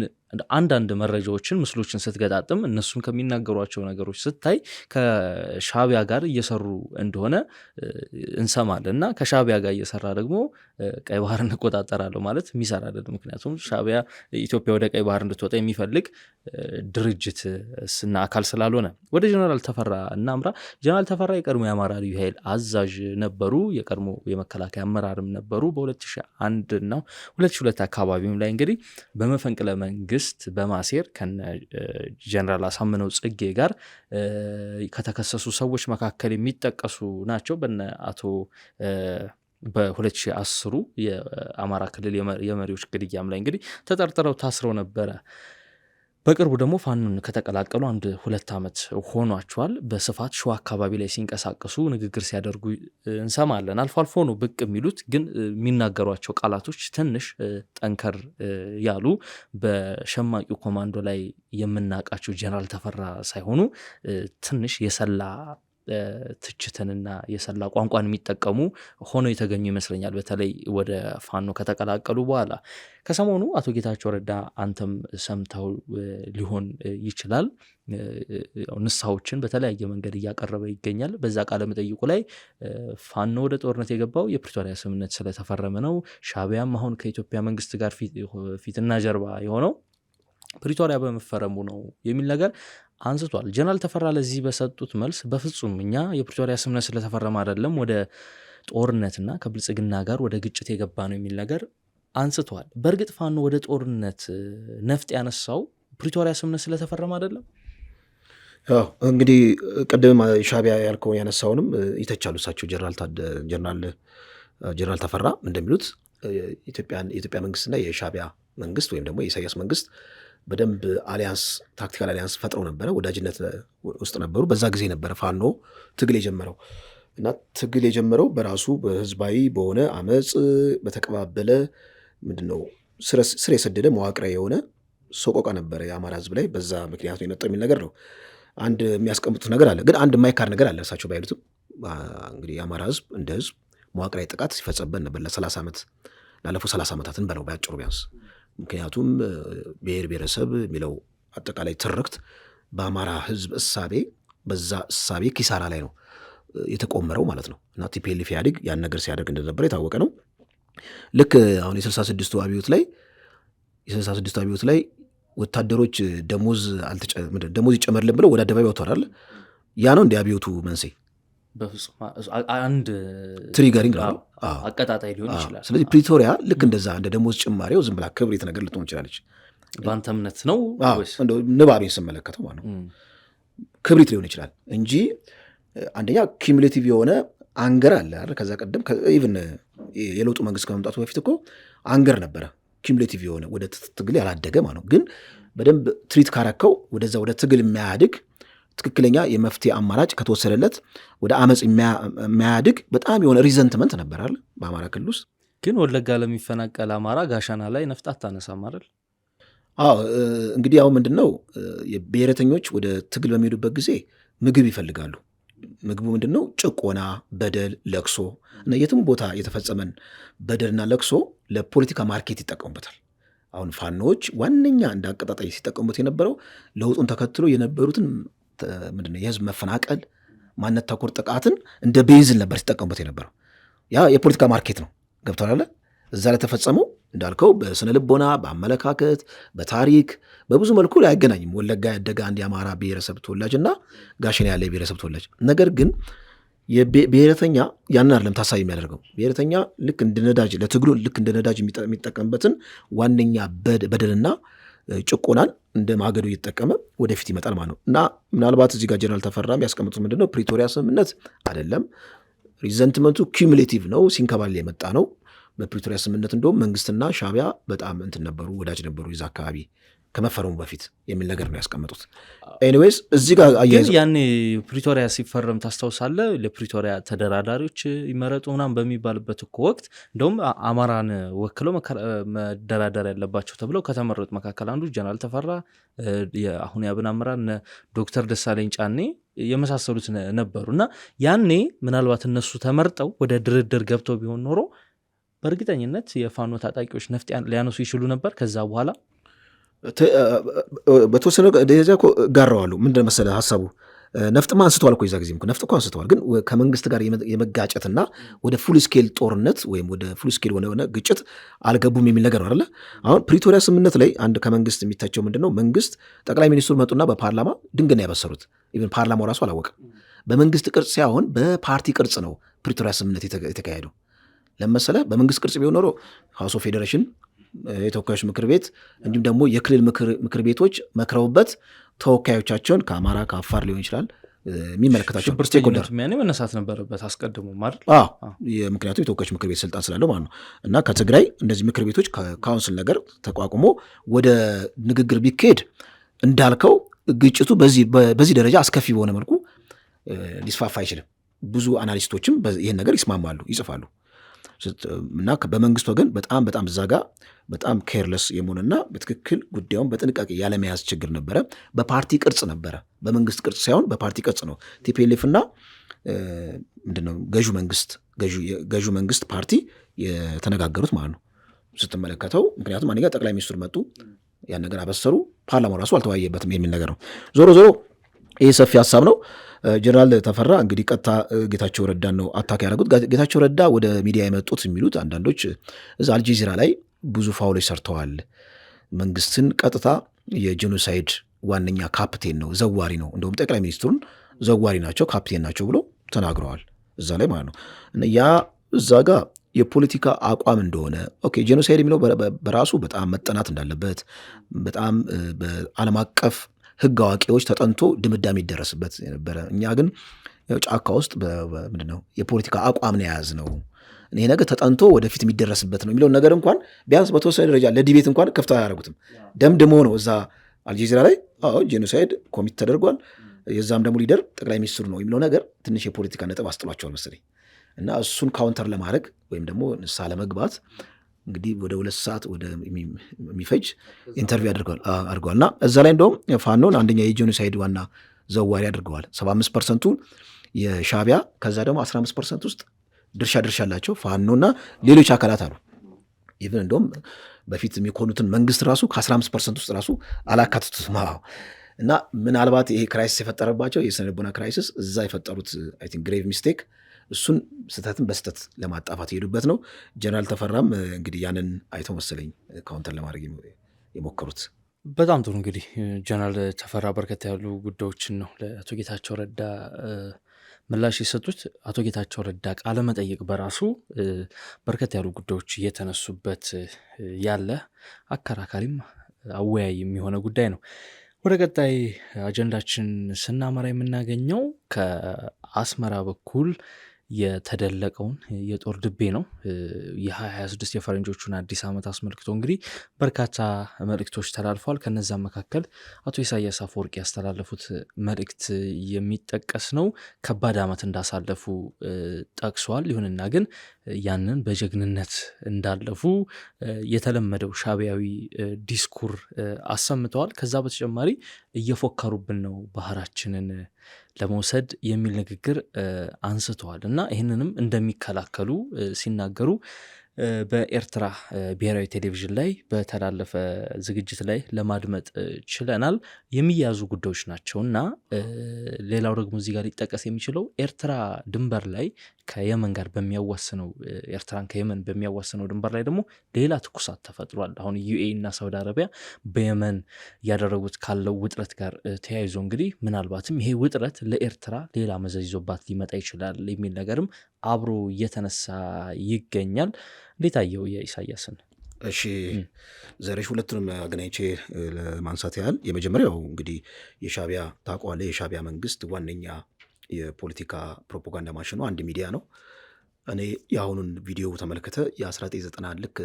አንዳንድ መረጃዎችን ምስሎችን ስትገጣጥም እነሱን ከሚናገሯቸው ነገሮች ስታይ ከሻቢያ ጋር እየሰሩ እንደሆነ እንሰማለን እና ከሻቢያ ጋር እየሰራ ደግሞ ቀይ ባህር እንቆጣጠራለሁ ማለት የሚሰራ አይደለም። ምክንያቱም ሻቢያ ኢትዮጵያ ወደ ቀይ ባህር እንድትወጣ የሚፈልግ ድርጅት እና አካል ስላልሆነ። ወደ ጀነራል ተፈራ እናምራ። ጀነራል ተፈራ የቀድሞ የአማራ ልዩ ኃይል አዛዥ ነበሩ፣ የቀድሞ የመከላከያ አመራርም ነበሩ። በ2001 እና 2002 አካባቢም ላይ እንግዲህ በመፈንቅለ መንግስት በማሴር ከነ ጀነራል አሳምነው ጽጌ ጋር ከተከሰሱ ሰዎች መካከል የሚጠቀሱ ናቸው። በነ አቶ በ2010 የአማራ ክልል የመሪዎች ግድያም ላይ እንግዲህ ተጠርጥረው ታስረው ነበረ። በቅርቡ ደግሞ ፋኖን ከተቀላቀሉ 1-2 ዓመት ሆኗቸዋል። በስፋት ሸዋ አካባቢ ላይ ሲንቀሳቀሱ ንግግር ሲያደርጉ እንሰማለን። አልፎ አልፎ ነው ብቅ የሚሉት፣ ግን የሚናገሯቸው ቃላቶች ትንሽ ጠንከር ያሉ በሸማቂው ኮማንዶ ላይ የምናውቃቸው ጀነራል ተፈራ ሳይሆኑ ትንሽ የሰላ ትችትንና የሰላ ቋንቋን የሚጠቀሙ ሆኖ የተገኙ ይመስለኛል። በተለይ ወደ ፋኖ ከተቀላቀሉ በኋላ ከሰሞኑ አቶ ጌታቸው ረዳ አንተም ሰምተው ሊሆን ይችላል ንስሐዎችን በተለያየ መንገድ እያቀረበ ይገኛል። በዛ ቃለ መጠይቁ ላይ ፋኖ ወደ ጦርነት የገባው የፕሪቶሪያ ስምምነት ስለተፈረመ ነው፣ ሻቢያም አሁን ከኢትዮጵያ መንግስት ጋር ፊትና ጀርባ የሆነው ፕሪቶሪያ በመፈረሙ ነው የሚል ነገር አንስቷል። ጀነራል ተፈራ ለዚህ በሰጡት መልስ በፍጹም እኛ የፕሪቶሪያ ስምምነት ስለተፈረመ አይደለም ወደ ጦርነትና ከብልጽግና ጋር ወደ ግጭት የገባ ነው የሚል ነገር አንስቷል። በእርግጥ ፋኖ ወደ ጦርነት ነፍጥ ያነሳው ፕሪቶሪያ ስምምነት ስለተፈረመ አይደለም? እንግዲህ ቅድም ሻቢያ ያልከውን ያነሳውንም ይተቻሉ እሳቸው ጀነራል ተፈራ እንደሚሉት የኢትዮጵያ መንግስትና የሻቢያ መንግስት ወይም ደግሞ የኢሳያስ መንግስት በደንብ ታክቲካል አሊያንስ ፈጥረው ነበረ፣ ወዳጅነት ውስጥ ነበሩ። በዛ ጊዜ ነበረ ፋኖ ትግል የጀመረው እና ትግል የጀመረው በራሱ በህዝባዊ በሆነ አመፅ በተቀባበለ ምንድነው ስር የሰደደ መዋቅራዊ የሆነ ሰቆቃ ነበረ የአማራ ህዝብ ላይ። በዛ ምክንያት ነው የመጣው የሚል ነገር ነው። አንድ የሚያስቀምጡት ነገር አለ፣ ግን አንድ የማይካድ ነገር አለ። እሳቸው ባይሉትም እንግዲህ የአማራ ህዝብ እንደ ህዝብ መዋቅራዊ ጥቃት ሲፈጸምበት ነበር ላለፉት 30 ዓመታትን በለው ባያጭሩ ቢያንስ። ምክንያቱም ብሔር ብሔረሰብ የሚለው አጠቃላይ ትርክት በአማራ ህዝብ እሳቤ በዛ እሳቤ ኪሳራ ላይ ነው የተቆመረው ማለት ነው። እና ቲፒኤልኤፍ ኢህአዴግ ያን ነገር ሲያደርግ እንደነበረ የታወቀ ነው። ልክ አሁን የ66ቱ አብዮት ላይ ወታደሮች ደሞዝ ይጨመርልን ብለው ወደ አደባባይ ወጥተዋል። ያ ነው እንደ አብዮቱ መንስኤ። አንድ ትሪገሪንግ አቀጣጣይ ሊሆን ይችላል። ስለዚህ ፕሪቶሪያ ልክ እንደዛ እንደ ደሞዝ ጭማሪው ዝም ብላ ክብሪት ነገር ልትሆን ይችላለች። በአንተ እምነት ነው? ንባቤን ስመለከተው ማለት ነው ክብሪት ሊሆን ይችላል እንጂ አንደኛ ኪሙሌቲቭ የሆነ አንገር አለ። ከዛ ቀደም ኢቭን የለውጡ መንግስት ከመምጣቱ በፊት እኮ አንገር ነበረ፣ ኪሙሌቲቭ የሆነ ወደ ትግል ያላደገ ማለት ነው። ግን በደንብ ትሪት ካረከው ወደዛ ወደ ትግል የሚያድግ ትክክለኛ የመፍትሄ አማራጭ ከተወሰደለት ወደ አመፅ የሚያድግ በጣም የሆነ ሪዘንትመንት ነበራል በአማራ ክልል ውስጥ። ግን ወለጋ ለሚፈናቀል አማራ ጋሻና ላይ ነፍጥ አታነሳም አይደል? እንግዲህ ያው ምንድን ነው ብሔረተኞች ወደ ትግል በሚሄዱበት ጊዜ ምግብ ይፈልጋሉ። ምግቡ ምንድን ነው? ጭቆና፣ በደል፣ ለቅሶ እና የትም ቦታ የተፈጸመን በደልና ለቅሶ ለፖለቲካ ማርኬት ይጠቀሙበታል። አሁን ፋኖዎች ዋነኛ እንደ አቀጣጣይ ሲጠቀሙበት የነበረው ለውጡን ተከትሎ የነበሩትን ምንድነው የህዝብ መፈናቀል፣ ማንነት ተኮር ጥቃትን እንደ ቤንዚን ነበር ሲጠቀሙበት የነበረው። ያ የፖለቲካ ማርኬት ነው። ገብቶናል። እዛ ላይ ተፈጸመው እንዳልከው በስነ ልቦና፣ በአመለካከት፣ በታሪክ በብዙ መልኩ ላይ አይገናኝም። ወለጋ ያደገ አንድ የአማራ ብሔረሰብ ተወላጅ እና ጋሸና ያለ የብሔረሰብ ተወላጅ። ነገር ግን ብሔረተኛ ያንን አይደለም ታሳቢ የሚያደርገው። ብሔረተኛ ልክ እንደ ነዳጅ ለትግሉ ልክ እንደ ነዳጅ የሚጠቀምበትን ዋነኛ በደልና ጭቆናን እንደ ማገዶ እየተጠቀመ ወደፊት ይመጣል ማለት ነው። እና ምናልባት እዚህ ጋር ጀነራል ተፈራ ያስቀምጡት ምንድነው ፕሪቶሪያ ስምምነት አይደለም፣ ሪዘንትመንቱ ኪሙሌቲቭ ነው፣ ሲንከባል የመጣ ነው። በፕሪቶሪያ ስምምነት እንደውም መንግስትና ሻቢያ በጣም እንትን ነበሩ፣ ወዳጅ ነበሩ ይዛ አካባቢ ከመፈረሙ በፊት የሚል ነገር ነው ያስቀመጡት። ኤኒዌይስ እዚህ ጋር አያይዘው ያኔ ፕሪቶሪያ ሲፈረም ታስታውሳለህ? ለፕሪቶሪያ ተደራዳሪዎች ይመረጡ ምናምን በሚባልበት እኮ ወቅት እንደውም አማራን ወክለው መደራደር ያለባቸው ተብለው ከተመረጡ መካከል አንዱ ጀነራል ተፈራ፣ አሁን የአብን አመራር ዶክተር ደሳለኝ ጫኔ የመሳሰሉት ነበሩ። እና ያኔ ምናልባት እነሱ ተመርጠው ወደ ድርድር ገብተው ቢሆን ኖሮ በእርግጠኝነት የፋኖ ታጣቂዎች ነፍጥ ሊያነሱ ይችሉ ነበር። ከዛ በኋላ በተወሰነ ደረጃ እኮ ጋራዋሉ። ምንድን መሰለህ ሀሳቡ ነፍጥማ አንስተዋል እኮ የዛ ጊዜም እኮ ነፍጥ እኮ አንስተዋል። ግን ከመንግስት ጋር የመጋጨትና ወደ ፉል ስኬል ጦርነት ወይም ወደ ፉል ስኬል ሆነ ግጭት አልገቡም የሚል ነገር ነው አይደለ? አሁን ፕሪቶሪያ ስምምነት ላይ አንድ ከመንግስት የሚታቸው ምንድን ነው? መንግስት ጠቅላይ ሚኒስትሩ መጡና በፓርላማ ድንገት ነው ያበሰሩት። ኢቨን ፓርላማው ራሱ አላወቅም። በመንግስት ቅርጽ ሳይሆን በፓርቲ ቅርጽ ነው ፕሪቶሪያ ስምምነት የተካሄደው። ለመሰለ በመንግስት ቅርጽ ቢሆን ኖሮ ሃውስ ኦፍ ፌዴሬሽን፣ የተወካዮች ምክር ቤት እንዲሁም ደግሞ የክልል ምክር ቤቶች መክረውበት ተወካዮቻቸውን ከአማራ ከአፋር ሊሆን ይችላል የሚመለከታቸው ስቴክሆልደር መነሳት ነበረበት አስቀድሞ ማለት ምክንያቱም የተወካዮች ምክር ቤት ስልጣን ስላለው ማለት ነው። እና ከትግራይ እንደዚህ ምክር ቤቶች ከካውንስል ነገር ተቋቁሞ ወደ ንግግር ቢካሄድ እንዳልከው ግጭቱ በዚህ ደረጃ አስከፊ በሆነ መልኩ ሊስፋፋ አይችልም። ብዙ አናሊስቶችም ይህን ነገር ይስማማሉ፣ ይጽፋሉ። እና በመንግስት ወገን በጣም እዛ ጋ በጣም ኬርለስ የመሆንና በትክክል ጉዳዩን በጥንቃቄ ያለመያዝ ችግር ነበረ። በፓርቲ ቅርጽ ነበረ፣ በመንግስት ቅርጽ ሳይሆን በፓርቲ ቅርጽ ነው ቲፒኤልኤፍ እና ምንድነው ገዢው መንግስት ፓርቲ የተነጋገሩት ማለት ነው ስትመለከተው። ምክንያቱም አንደኛ ጠቅላይ ሚኒስትሩ መጡ፣ ያን ነገር አበሰሩ፣ ፓርላማው ራሱ አልተወያየበትም የሚል ነገር ነው። ዞሮ ይህ ሰፊ ሀሳብ ነው። ጀነራል ተፈራ እንግዲህ ቀጥታ ጌታቸው ረዳን ነው አታክ ያደረጉት። ጌታቸው ረዳ ወደ ሚዲያ የመጡት የሚሉት አንዳንዶች እዛ አልጀዚራ ላይ ብዙ ፋውሎች ሰርተዋል፣ መንግስትን ቀጥታ የጄኖሳይድ ዋነኛ ካፕቴን ነው፣ ዘዋሪ ነው፣ እንደውም ጠቅላይ ሚኒስትሩን ዘዋሪ ናቸው፣ ካፕቴን ናቸው ብሎ ተናግረዋል እዛ ላይ ማለት ነው። ያ እዛ ጋር የፖለቲካ አቋም እንደሆነ ጄኖሳይድ የሚለው በራሱ በጣም መጠናት እንዳለበት በጣም በዓለም አቀፍ ህግ አዋቂዎች ተጠንቶ ድምዳሜ ይደረስበት የነበረ። እኛ ግን ጫካ ውስጥ ምንድነው የፖለቲካ አቋም ነው የያዝ ነው፣ ይሄ ነገር ተጠንቶ ወደፊት የሚደረስበት ነው የሚለውን ነገር እንኳን ቢያንስ በተወሰነ ደረጃ ለዲቤት እንኳን ከፍታ አያደርጉትም። ደምድሞ ነው እዛ አልጀዚራ ላይ ጄኖሳይድ ኮሚት ተደርጓል፣ የዛም ደግሞ ሊደር ጠቅላይ ሚኒስትሩ ነው የሚለው ነገር ትንሽ የፖለቲካ ነጥብ አስጥሏቸዋል መሰለኝ። እና እሱን ካውንተር ለማድረግ ወይም ደግሞ ንስሐ ለመግባት እንግዲህ ወደ 2 ሰዓት ወደ የሚፈጅ ኢንተርቪው አድርገዋል። እና እዛ ላይ እንደውም ፋኖን አንደኛ የጄኖሳይድ ዋና ዘዋሪ አድርገዋል። 75% የሻዕቢያ ከዛ ደግሞ 15% ውስጥ ድርሻ አላቸው ፋኖና ሌሎች አካላት አሉ። ኢቨን እንደውም በፊት የሚኮኑትን መንግስት ራሱ ከ15% ውስጥ ራሱ አላካትቱትም። እና ምናልባት ይሄ ክራይሲስ የፈጠረባቸው የስነ ልቦና ክራይሲስ እዛ የፈጠሩት አይ ቲንክ ግሬቭ ሚስቴክ፣ እሱን ስህተትን በስህተት ለማጣፋት የሄዱበት ነው። ጀነራል ተፈራም እንግዲህ ያንን አይተው መሰለኝ ካውንተር ለማድረግ የሞከሩት። በጣም ጥሩ። እንግዲህ ጀነራል ተፈራ በርከት ያሉ ጉዳዮችን ነው ለአቶ ጌታቸው ረዳ ምላሽ የሰጡት። አቶ ጌታቸው ረዳ ቃለ መጠይቅ በራሱ በርከት ያሉ ጉዳዮች እየተነሱበት ያለ አከራካሪም አወያይ የሚሆነ ጉዳይ ነው። ወደ ቀጣይ አጀንዳችን ስናመራ የምናገኘው ከአስመራ በኩል የተደለቀውን የጦር ድቤ ነው። የ2026 የፈረንጆቹን አዲስ ዓመት አስመልክቶ እንግዲህ በርካታ መልእክቶች ተላልፈዋል። ከነዛ መካከል አቶ ኢሳያስ አፈወርቂ ያስተላለፉት መልእክት የሚጠቀስ ነው። ከባድ ዓመት እንዳሳለፉ ጠቅሰዋል። ይሁንና ግን ያንን በጀግንነት እንዳለፉ የተለመደው ሻዕቢያዊ ዲስኩር አሰምተዋል። ከዛ በተጨማሪ እየፎከሩብን ነው ባህራችንን ለመውሰድ የሚል ንግግር አንስተዋል እና ይህንንም እንደሚከላከሉ ሲናገሩ በኤርትራ ብሔራዊ ቴሌቪዥን ላይ በተላለፈ ዝግጅት ላይ ለማድመጥ ችለናል። የሚያዙ ጉዳዮች ናቸው እና ሌላው ደግሞ እዚህ ጋር ሊጠቀስ የሚችለው ኤርትራ ድንበር ላይ ከየመን ጋር በሚያዋስነው ኤርትራን ከየመን በሚያዋስነው ድንበር ላይ ደግሞ ሌላ ትኩሳት ተፈጥሯል። አሁን ዩኤኢ እና ሳውዲ አረቢያ በየመን ያደረጉት ካለው ውጥረት ጋር ተያይዞ እንግዲህ ምናልባትም ይሄ ውጥረት ለኤርትራ ሌላ መዘዝ ይዞባት ሊመጣ ይችላል የሚል ነገርም አብሮ እየተነሳ ይገኛል። እንዴት አየው የኢሳያስን? እሺ ዘሬሽ ሁለቱንም አገናኝቼ ለማንሳት ያህል የመጀመሪያው እንግዲህ የሻዕቢያ ታውቀዋለህ፣ የሻዕቢያ መንግስት ዋነኛ የፖለቲካ ፕሮፓጋንዳ ማሽኑ አንድ ሚዲያ ነው። እኔ የአሁኑን ቪዲዮ ተመልክተ የ1990 ልክ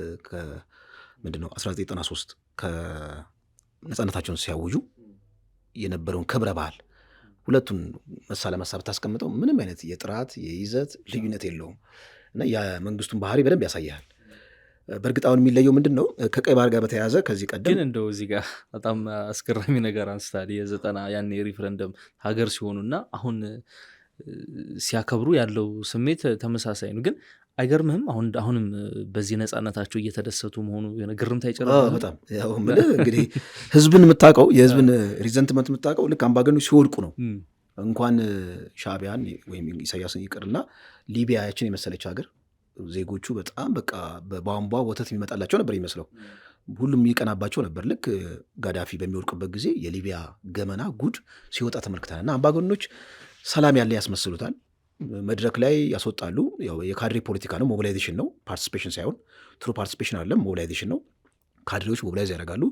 ምንድነው 1993 ከነጻነታቸውን ሲያውጁ የነበረውን ክብረ በዓል ሁለቱን መሳ ለመሳ ብታስቀምጠው ምንም አይነት የጥራት የይዘት ልዩነት የለውም እና የመንግስቱን ባህሪ በደንብ ያሳያል። በእርግጥ አሁን የሚለየው ምንድን ነው? ከቀይ ባህር ጋር በተያያዘ ከዚህ ቀደም ግን እንደው እዚህ ጋር በጣም አስገራሚ ነገር አንስታል። የ90 ያን የሪፍረንደም ሀገር ሲሆኑና አሁን ሲያከብሩ ያለው ስሜት ተመሳሳይ ነው። ግን አይገርምህም? አሁንም በዚህ ነጻነታቸው እየተደሰቱ መሆኑ ግርምት አይጨርም? በጣም ያው እንግዲህ ህዝብን የምታውቀው የህዝብን ሪዘንትመንት የምታውቀው ልክ አምባገነኖች ሲወድቁ ነው። እንኳን ሻዕቢያን ወይም ኢሳያስን ይቅርና ሊቢያችን የመሰለች ሀገር ዜጎቹ በጣም በቃ በቧንቧ ወተት የሚመጣላቸው ነበር ይመስለው። ሁሉም የሚቀናባቸው ነበር። ልክ ጋዳፊ በሚወድቅበት ጊዜ የሊቢያ ገመና ጉድ ሲወጣ ተመልክተናል። እና አምባገነኖች ሰላም ያለ ያስመስሉታል፣ መድረክ ላይ ያስወጣሉ። ያው የካድሬ ፖለቲካ ነው፣ ሞቢላይዜሽን ነው፣ ፓርቲሲፔሽን ሳይሆን ትሩ ፓርቲሲፔሽን አይደለም፣ ሞቢላይዜሽን ነው። ካድሬዎች ሞቢላይዝ ያደርጋሉ፣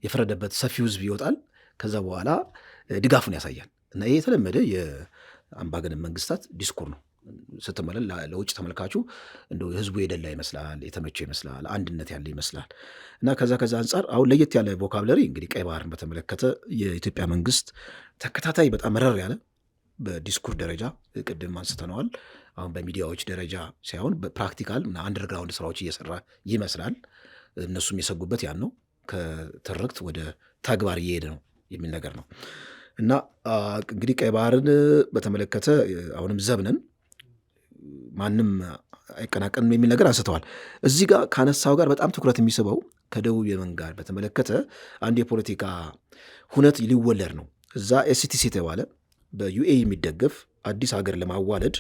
የፈረደበት ሰፊው ህዝብ ይወጣል። ከዛ በኋላ ድጋፉን ያሳያል። እና ይህ የተለመደ የአምባገነን መንግስታት ዲስኩር ነው። ስትመለል ለውጭ ተመልካቹ እንደው ህዝቡ የደላ ይመስላል፣ የተመቸ ይመስላል፣ አንድነት ያለ ይመስላል። እና ከዛ አንጻር አሁን ለየት ያለ ቮካብለሪ እንግዲህ ቀይ ባህርን በተመለከተ የኢትዮጵያ መንግስት ተከታታይ በጣም መረር ያለ በዲስኩር ደረጃ ቅድም አንስተነዋል። አሁን በሚዲያዎች ደረጃ ሳይሆን በፕራክቲካል አንደርግራውንድ ስራዎች እየሰራ ይመስላል። እነሱም የሰጉበት ያን ነው። ከትርክት ወደ ተግባር እየሄደ ነው የሚል ነገር ነው። እና እንግዲህ ቀይ ባህርን በተመለከተ አሁንም ዘብነን ማንም አይቀናቀንም የሚል ነገር አንስተዋል። እዚህ ጋር ካነሳው ጋር በጣም ትኩረት የሚስበው ከደቡብ የመን ጋር በተመለከተ አንድ የፖለቲካ ሁነት ሊወለድ ነው። እዛ ኤስቲሲ የተባለ በዩኤኢ የሚደገፍ አዲስ ሀገር ለማዋለድ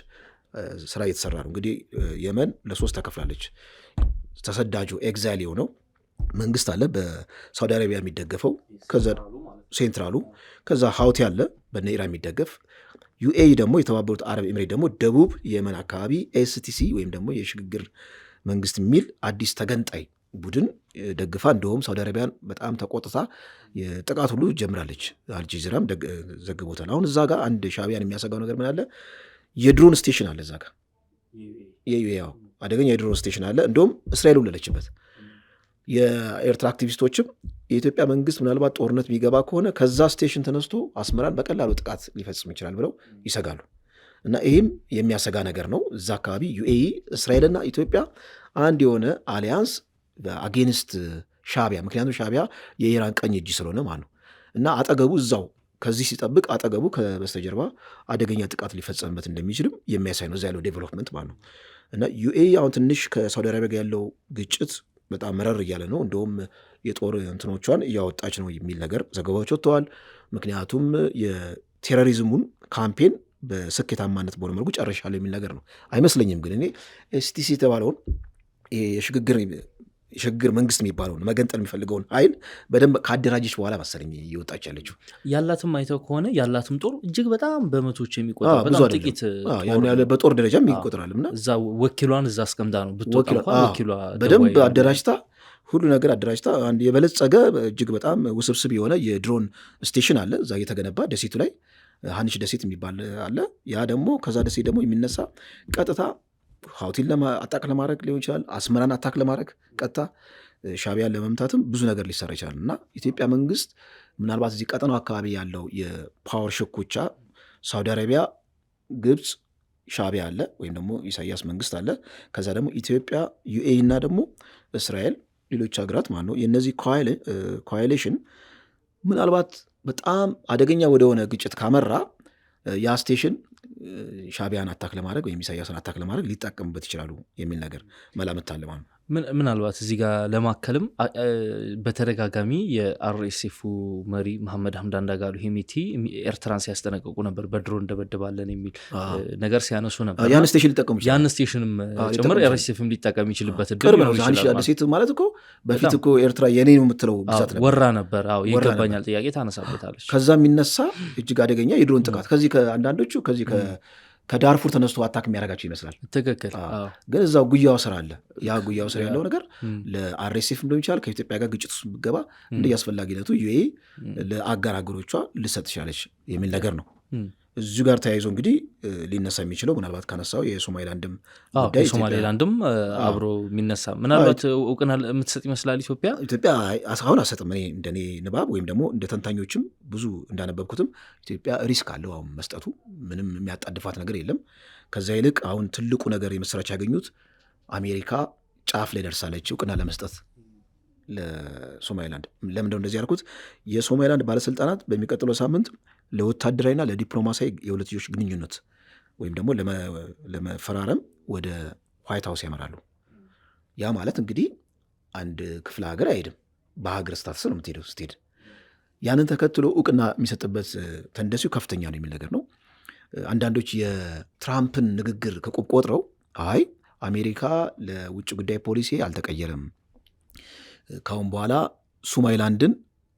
ስራ እየተሰራ ነው። እንግዲህ የመን ለሶስት ተከፍላለች። ተሰዳጁ ኤግዛይል የሆነው መንግስት አለ፣ በሳውዲ አረቢያ የሚደገፈው፣ ከዛ ሴንትራሉ፣ ከዛ ሀውቲ አለ በነ ኢራን የሚደገፍ። ዩኤኢ ደግሞ የተባበሩት አረብ ኤምሬት ደግሞ ደቡብ የመን አካባቢ ኤስቲሲ ወይም ደግሞ የሽግግር መንግስት የሚል አዲስ ተገንጣይ ቡድን ደግፋ እንደውም ሳውዲ አረቢያን በጣም ተቆጥታ ጥቃት ሁሉ ጀምራለች። አልጀዚራም ዘግቦታል። አሁን እዛ ጋር አንድ ሻዕቢያን የሚያሰጋው ነገር ምን አለ? የድሮን ስቴሽን አለ እዛ ጋር የዩኤኢ አደገኛ የድሮን ስቴሽን አለ። እንደውም እስራኤል ውለለችበት። የኤርትራ አክቲቪስቶችም የኢትዮጵያ መንግስት ምናልባት ጦርነት ቢገባ ከሆነ ከዛ ስቴሽን ተነስቶ አስመራን በቀላሉ ጥቃት ሊፈጽም ይችላል ብለው ይሰጋሉ። እና ይህም የሚያሰጋ ነገር ነው። እዛ አካባቢ ዩኤኢ፣ እስራኤልና ኢትዮጵያ አንድ የሆነ አሊያንስ አጌንስት ሻዕቢያ፣ ምክንያቱም ሻዕቢያ የኢራን ቀኝ እጅ ስለሆነ ማለት ነው። እና አጠገቡ እዛው ከዚህ ሲጠብቅ አጠገቡ ከበስተጀርባ አደገኛ ጥቃት ሊፈጸምበት እንደሚችልም የሚያሳይ ነው፣ እዛ ያለው ዴቨሎፕመንት ማለት ነው። እና ዩኤኢ አሁን ትንሽ ከሳውዲ አረቢያ ጋር ያለው ግጭት በጣም መረር እያለ ነው። እንደውም የጦር እንትኖቿን እያወጣች ነው የሚል ነገር ዘገባዎች ወጥተዋል። ምክንያቱም የቴሮሪዝሙን ካምፔን በስኬታማነት በሆነ መልኩ ጨርሻለሁ የሚል ነገር ነው። አይመስለኝም ግን እኔ ኤስቲሲ የተባለውን የሽግግር መንግስት የሚባለውን መገንጠል የሚፈልገውን ኃይል በደንብ ከአደራጀች በኋላ መሰለኝ እየወጣች ያለችው። ያላትም አይተው ከሆነ ያላትም ጦር እጅግ በጣም በመቶች የሚቆጠር በጣም ጥቂት በጦር ደረጃም ይቆጠራልና እዛ ወኪሏን እዛ አስቀምጣ ነው ብትወጣ እንኳን ወኪሏ በደንብ አደራጅታ ሁሉ ነገር አደራጅታ አንድ የበለጸገ እጅግ በጣም ውስብስብ የሆነ የድሮን ስቴሽን አለ እዛ እየተገነባ ደሴቱ ላይ ሀኒሽ ደሴት የሚባል አለ። ያ ደግሞ ከዛ ደሴት ደግሞ የሚነሳ ቀጥታ ሀውቲን አታክ ለማድረግ ሊሆን ይችላል፣ አስመራን አታክ ለማድረግ ቀጥታ ሻዕቢያን ለመምታትም ብዙ ነገር ሊሰራ ይችላል። እና ኢትዮጵያ መንግስት ምናልባት እዚህ ቀጠናው አካባቢ ያለው የፓወር ሽኩቻ ሳውዲ አረቢያ፣ ግብፅ፣ ሻዕቢያ አለ ወይም ደግሞ ኢሳያስ መንግስት አለ፣ ከዛ ደግሞ ኢትዮጵያ፣ ዩኤኢ እና ደግሞ እስራኤል፣ ሌሎች ሀገራት ማለት ነው። የእነዚህ ኮአሊሽን ምናልባት በጣም አደገኛ ወደሆነ ግጭት ካመራ ያ ስቴሽን ሻዕቢያን አታክ ለማድረግ ወይም ኢሳያስን አታክ ለማድረግ ሊጠቀሙበት ይችላሉ የሚል ነገር መላምት አለ ማለት ነው። ምናልባት እዚህ ጋር ለማከልም በተደጋጋሚ የአርኤስኤፉ መሪ መሐመድ ሐምዳን ዳጋሎ ሄሜቲ ኤርትራን ሲያስጠነቅቁ ነበር፣ በድሮን እንደበድባለን የሚል ነገር ሲያነሱ ነበር። ያን ስቴሽን ሊጠቀሙ ይችላል። ያን ስቴሽንም ጭምር ኤርኤስኤፍም ሊጠቀም ይችልበት እድል ደሴት ማለት እኮ በፊት እኮ ኤርትራ የኔ ነው የምትለው ግዛት ነበር፣ ወራ ነበር። ይገባኛል ጥያቄ ታነሳበታለች። ከዛ የሚነሳ እጅግ አደገኛ የድሮን ጥቃት ከዚህ ከአንዳንዶቹ ከዚህ ከዳርፉር ተነስቶ አታክ የሚያደርጋቸው ይመስላል። ትክክል። ግን እዛው ጉያው ስራ አለ። ያ ጉያው ስራ ያለው ነገር ለአርኤስኤፍም ሊሆን ይችላል። ከኢትዮጵያ ጋር ግጭት ውስጥ ብትገባ እንደ አስፈላጊነቱ ዩኤኢ ለአጋር ሀገሮቿ ልሰጥ ትችላለች የሚል ነገር ነው። እዚሁ ጋር ተያይዞ እንግዲህ ሊነሳ የሚችለው ምናልባት ካነሳው የሶማሌላንድም ጉዳይ የሶማሌላንድም አብሮ የሚነሳ ምናልባት እውቅና የምትሰጥ ይመስላል ኢትዮጵያ አሁን አሰጥም። እኔ እንደኔ ንባብ ወይም ደግሞ እንደ ተንታኞችም ብዙ እንዳነበብኩትም ኢትዮጵያ ሪስክ አለው አሁን መስጠቱ፣ ምንም የሚያጣድፋት ነገር የለም። ከዛ ይልቅ አሁን ትልቁ ነገር የመሰራች ያገኙት አሜሪካ ጫፍ ላይ ደርሳለች እውቅና ለመስጠት ለሶማሌላንድ። ለምንድነው እንደዚህ ያልኩት? የሶማሌላንድ ባለስልጣናት በሚቀጥለው ሳምንት ለወታደራዊና ለዲፕሎማሲያዊ የሁለትዮሽ ግንኙነት ወይም ደግሞ ለመፈራረም ወደ ዋይት ሀውስ ያመራሉ። ያ ማለት እንግዲህ አንድ ክፍለ ሀገር አይሄድም፣ በሀገር ስታትስ ነው የምትሄደው። ስትሄድ ያንን ተከትሎ እውቅና የሚሰጥበት ተንደሲው ከፍተኛ ነው የሚል ነገር ነው። አንዳንዶች የትራምፕን ንግግር ከቁብ ቆጥረው አይ አሜሪካ ለውጭ ጉዳይ ፖሊሲ አልተቀየረም፣ ካሁን በኋላ ሶማሊላንድን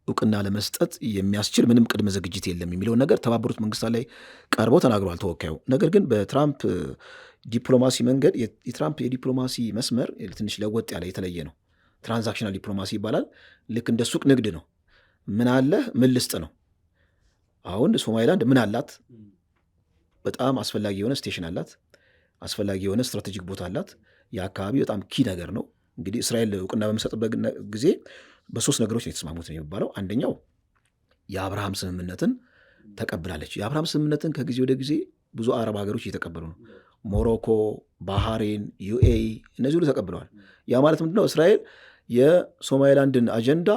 እውቅና ለመስጠት የሚያስችል ምንም ቅድመ ዝግጅት የለም የሚለውን ነገር ተባበሩት መንግስታት ላይ ቀርበው ተናግረዋል ተወካዩ። ነገር ግን በትራምፕ ዲፕሎማሲ መንገድ የትራምፕ የዲፕሎማሲ መስመር ትንሽ ለወጥ ያለ የተለየ ነው። ትራንዛክሽናል ዲፕሎማሲ ይባላል። ልክ እንደ ሱቅ ንግድ ነው። ምን አለ ምን ልስጥ ነው። አሁን ሶማሊላንድ ምን አላት? በጣም አስፈላጊ የሆነ ስቴሽን አላት። አስፈላጊ የሆነ ስትራቴጂክ ቦታ አላት። የአካባቢ በጣም ኪ ነገር ነው። እንግዲህ እስራኤል እውቅና በምሰጥበት ጊዜ በሶስት ነገሮች ነው የተስማሙት ነው የሚባለው። አንደኛው የአብርሃም ስምምነትን ተቀብላለች። የአብርሃም ስምምነትን ከጊዜ ወደ ጊዜ ብዙ አረብ ሀገሮች እየተቀበሉ ነው። ሞሮኮ፣ ባህሬን፣ ዩኤኢ እነዚህ ሁሉ ተቀብለዋል። ያ ማለት ምንድነው? እስራኤል የሶማሊላንድን አጀንዳ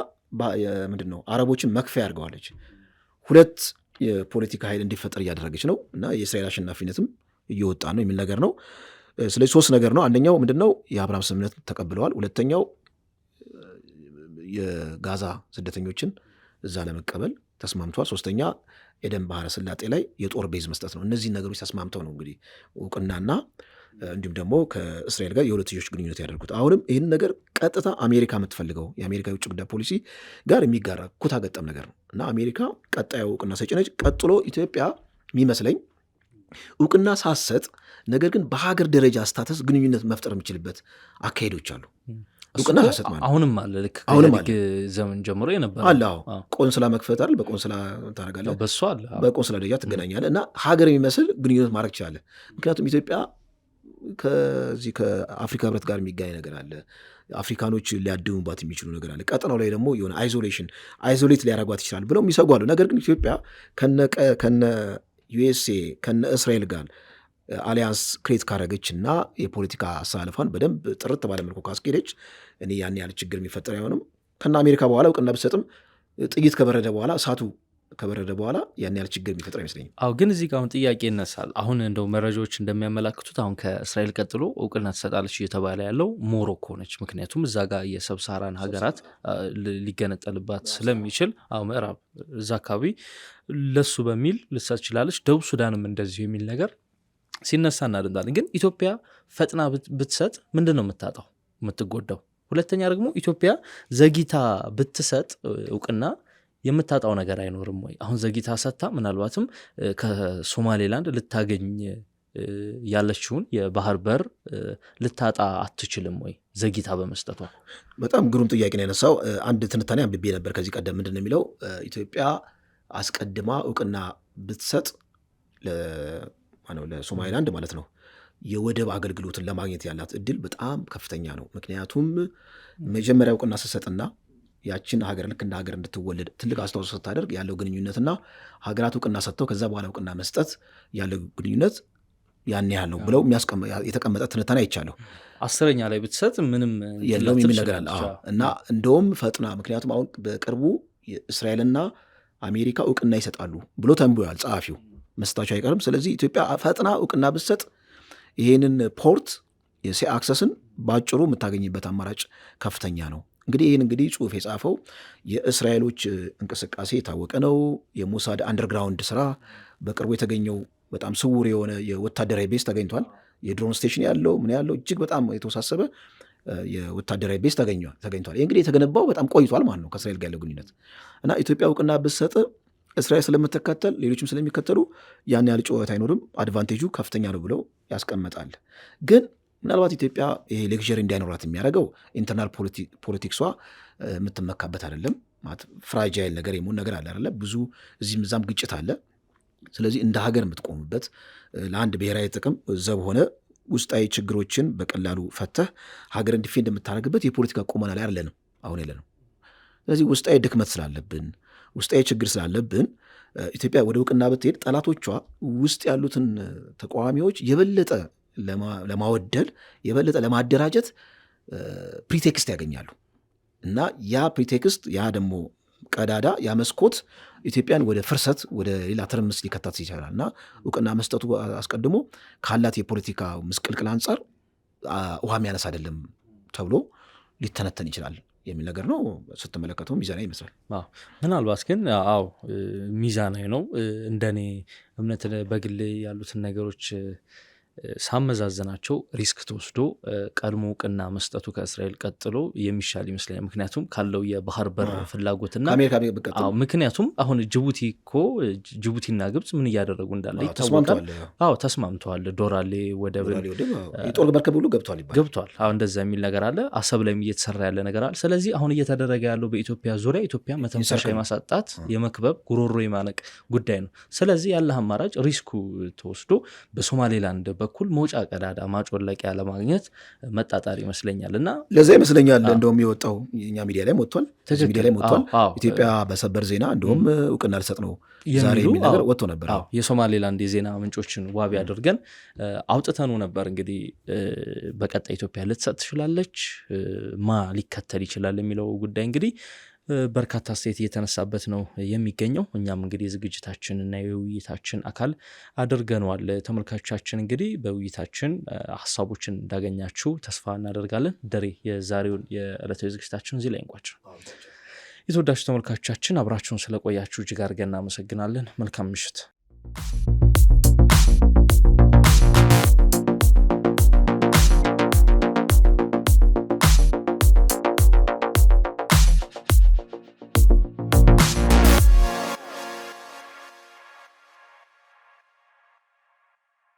ምንድነው አረቦችን መክፈያ አድርገዋለች። ሁለት የፖለቲካ ኃይል እንዲፈጠር እያደረገች ነው እና የእስራኤል አሸናፊነትም እየወጣ ነው የሚል ነገር ነው። ስለዚህ ሶስት ነገር ነው። አንደኛው ምንድነው? የአብርሃም ስምምነት ተቀብለዋል። ሁለተኛው የጋዛ ስደተኞችን እዛ ለመቀበል ተስማምተዋል። ሶስተኛ ኤደን ባህረ ሰላጤ ላይ የጦር ቤዝ መስጠት ነው። እነዚህ ነገሮች ተስማምተው ነው እንግዲህ እውቅናና እንዲሁም ደግሞ ከእስራኤል ጋር የሁለትዮሽ ግንኙነት ያደርጉት። አሁንም ይህን ነገር ቀጥታ አሜሪካ የምትፈልገው የአሜሪካ የውጭ ጉዳይ ፖሊሲ ጋር የሚጋራ ኩታ ገጠም ነገር ነው እና አሜሪካ ቀጣዩ እውቅና ሰጪ ነች። ቀጥሎ ኢትዮጵያ የሚመስለኝ እውቅና ሳሰጥ ነገር ግን በሀገር ደረጃ ስታተስ ግንኙነት መፍጠር የሚችልበት አካሄዶች አሉ። እውቅና ሳሰጥ ማለት አሁንም አለ። ልክ ዘመን ጀምሮ የነበረ አለ። ቆንስላ መክፈት አይደል? በቆንስላ ታደርጋለህ፣ በሱ አለ። በቆንስላ ደረጃ ትገናኛለህ እና ሀገር የሚመስል ግንኙነት ማድረግ ትችላለህ። ምክንያቱም ኢትዮጵያ ከዚህ ከአፍሪካ ህብረት ጋር የሚገናኝ ነገር አለ። አፍሪካኖች ሊያድሙባት የሚችሉ ነገር አለ። ቀጠናው ላይ ደግሞ የሆነ አይዞሌት ሊያደርጓት ይችላል ብለው የሚሰጉ አሉ። ነገር ግን ኢትዮጵያ ከነ ዩኤስኤ ከነ እስራኤል ጋር አሊያንስ ክሬት ካረገች እና የፖለቲካ አሳልፏን በደንብ ጥርት ባለመልኩ ካስኬደች እኔ ያን ያህል ችግር የሚፈጠር አይሆንም። ከነ አሜሪካ በኋላ እውቅና ብሰጥም ጥይት ከበረደ በኋላ እሳቱ ከበረደ በኋላ ያን ያህል ችግር የሚፈጥር አይመስለኝም። አዎ፣ ግን እዚህ ጋር አሁን ጥያቄ ይነሳል። አሁን እንደው መረጃዎች እንደሚያመላክቱት አሁን ከእስራኤል ቀጥሎ እውቅና ትሰጣለች እየተባለ ያለው ሞሮኮ ነች። ምክንያቱም እዛ ጋር የሰብሳራን ሀገራት ሊገነጠልባት ስለሚችል ምዕራብ እዛ አካባቢ ለሱ በሚል ልትሰጥ ትችላለች። ደቡብ ሱዳንም እንደዚሁ የሚል ነገር ሲነሳ እናደንዳለን። ግን ኢትዮጵያ ፈጥና ብትሰጥ ምንድን ነው የምታጣው የምትጎዳው? ሁለተኛ ደግሞ ኢትዮጵያ ዘግይታ ብትሰጥ እውቅና የምታጣው ነገር አይኖርም ወይ? አሁን ዘግይታ ሰጥታ ምናልባትም ከሶማሌላንድ ልታገኝ ያለችውን የባህር በር ልታጣ አትችልም ወይ ዘግይታ በመስጠቷ? በጣም ግሩም ጥያቄ ነው ያነሳው። አንድ ትንታኔ አንብቤ ነበር ከዚህ ቀደም። ምንድን ነው የሚለው? ኢትዮጵያ አስቀድማ እውቅና ብትሰጥ ለሶማሌላንድ ማለት ነው የወደብ አገልግሎትን ለማግኘት ያላት እድል በጣም ከፍተኛ ነው። ምክንያቱም መጀመሪያ እውቅና ስትሰጥና ያችን ሀገር ልክ እንደ ሀገር እንድትወለድ ትልቅ አስተዋጽኦ ስታደርግ ያለው ግንኙነትና ሀገራት እውቅና ሰጥተው ከዛ በኋላ እውቅና መስጠት ያለው ግንኙነት ያን ያህል ነው ብለው የተቀመጠ ትንታኔ አይቻለሁ። 10ኛ ላይ ብትሰጥ ምንም የለውም የሚል ነገር አለ እና እንደውም ፈጥና፣ ምክንያቱም አሁን በቅርቡ እስራኤልና አሜሪካ እውቅና ይሰጣሉ ብሎ ተንብዮአል ጸሐፊው፣ መስጠታቸው አይቀርም። ስለዚህ ኢትዮጵያ ፈጥና እውቅና ብትሰጥ ይሄንን ፖርት የሲ አክሰስን በአጭሩ የምታገኝበት አማራጭ ከፍተኛ ነው። እንግዲህ ጽሁፍ የጻፈው የእስራኤሎች እንቅስቃሴ የታወቀ ነው። የሞሳድ አንደርግራውንድ ስራ በቅርቡ የተገኘው በጣም ስውር የሆነ የወታደራዊ ቤዝ ተገኝቷል። የድሮን ስቴሽን ያለው ምን ያለው እጅግ በጣም የተወሳሰበ የወታደራዊ ቤዝ ተገኝቷል። ይህ እንግዲህ የተገነባው በጣም ቆይቷል ማለት ነው ከእስራኤል ጋር ያለው ግንኙነት እና ኢትዮጵያ እውቅና ብትሰጥ እስራኤል ስለምትከተል ሌሎችም ስለሚከተሉ ያን ያህል ጭወት አይኖርም፣ አድቫንቴጁ ከፍተኛ ነው ብለው ያስቀምጣል። ግን ምናልባት ኢትዮጵያ ይሄ ሌክዠሪ እንዳይኖራት የሚያደርገው ኢንተርናል ፖለቲክሷ የምትመካበት አይደለም። ማለት ፍራጃይል ነገር የመሆን ነገር አለ አይደለ? ብዙ እዚህም እዛም ግጭት አለ። ስለዚህ እንደ ሀገር የምትቆምበት ለአንድ ብሔራዊ ጥቅም ዘብ ሆነ ውስጣዊ ችግሮችን በቀላሉ ፈተህ ሀገርን ዲፌንድ የምታደርግበት የፖለቲካ ቁመና ላይ አይደለንም አሁን የለንም። ስለዚህ ውስጣዊ ድክመት ስላለብን፣ ውስጣዊ ችግር ስላለብን ኢትዮጵያ ወደ እውቅና ብትሄድ ጠላቶቿ ውስጥ ያሉትን ተቃዋሚዎች የበለጠ ለማወደል የበለጠ ለማደራጀት ፕሪቴክስት ያገኛሉ እና ያ ፕሪቴክስት ያ ደግሞ ቀዳዳ ያ መስኮት ኢትዮጵያን ወደ ፍርሰት ወደ ሌላ ትርምስ ሊከታት ይችላል እና እውቅና መስጠቱ አስቀድሞ ካላት የፖለቲካ ምስቅልቅል አንጻር ውሃ የሚያነሳ አይደለም ተብሎ ሊተነተን ይችላል የሚል ነገር ነው። ስትመለከተው ሚዛናዊ ይመስላል። ምናልባት ግን ሚዛናዊ ነው እንደኔ እምነት። በግሌ ያሉትን ነገሮች ሳመዛዘናቸው ሪስክ ተወስዶ ቀድሞ እውቅና መስጠቱ ከእስራኤል ቀጥሎ የሚሻል ይመስለኛል። ምክንያቱም ካለው የባህር በር ፍላጎትና ምክንያቱም አሁን ጅቡቲና ግብጽ ምን እያደረጉ እንዳለ ይታወቃል። ተስማምተዋል። ዶራሌ ወደብ የጦር መርከብ ሁሉ ገብቷል። አሁን እንደዛ የሚል ነገር አለ። አሰብ ላይም እየተሰራ ያለ ነገር አለ። ስለዚህ አሁን እየተደረገ ያለው በኢትዮጵያ ዙሪያ ኢትዮጵያ መተንፈሻ የማሳጣት የመክበብ ጉሮሮ የማነቅ ጉዳይ ነው። ስለዚህ ያለ አማራጭ ሪስኩ ተወስዶ በሶማሌላንድ በኩል መውጫ ቀዳዳ ማጮለቂያ ለማግኘት መጣጣር ይመስለኛል። እና ለዛ ይመስለኛል እንደውም የወጣው እኛ ሚዲያ ላይ ወጥቷል። ኢትዮጵያ በሰበር ዜና እንደውም እውቅና ልሰጥ ነው ዛሬ የሚል ነገር ወጥቶ ነበር። የሶማሌላንድ የዜና ምንጮችን ዋቢ አድርገን አውጥተኑ ነበር። እንግዲህ በቀጣይ ኢትዮጵያ ልትሰጥ ትችላለች፣ ማ ሊከተል ይችላል የሚለው ጉዳይ እንግዲህ በርካታ አስተያየት እየተነሳበት ነው የሚገኘው። እኛም እንግዲህ የዝግጅታችን እና የውይይታችን አካል አድርገነዋል። ተመልካቾቻችን እንግዲህ በውይይታችን ሀሳቦችን እንዳገኛችሁ ተስፋ እናደርጋለን። ደሬ የዛሬውን የዕለታዊ ዝግጅታችን እዚህ ላይ እንቋጭ። የተወዳጁ ተመልካቾቻችን አብራችሁን ስለቆያችሁ እጅግ አድርገን እናመሰግናለን። መልካም ምሽት።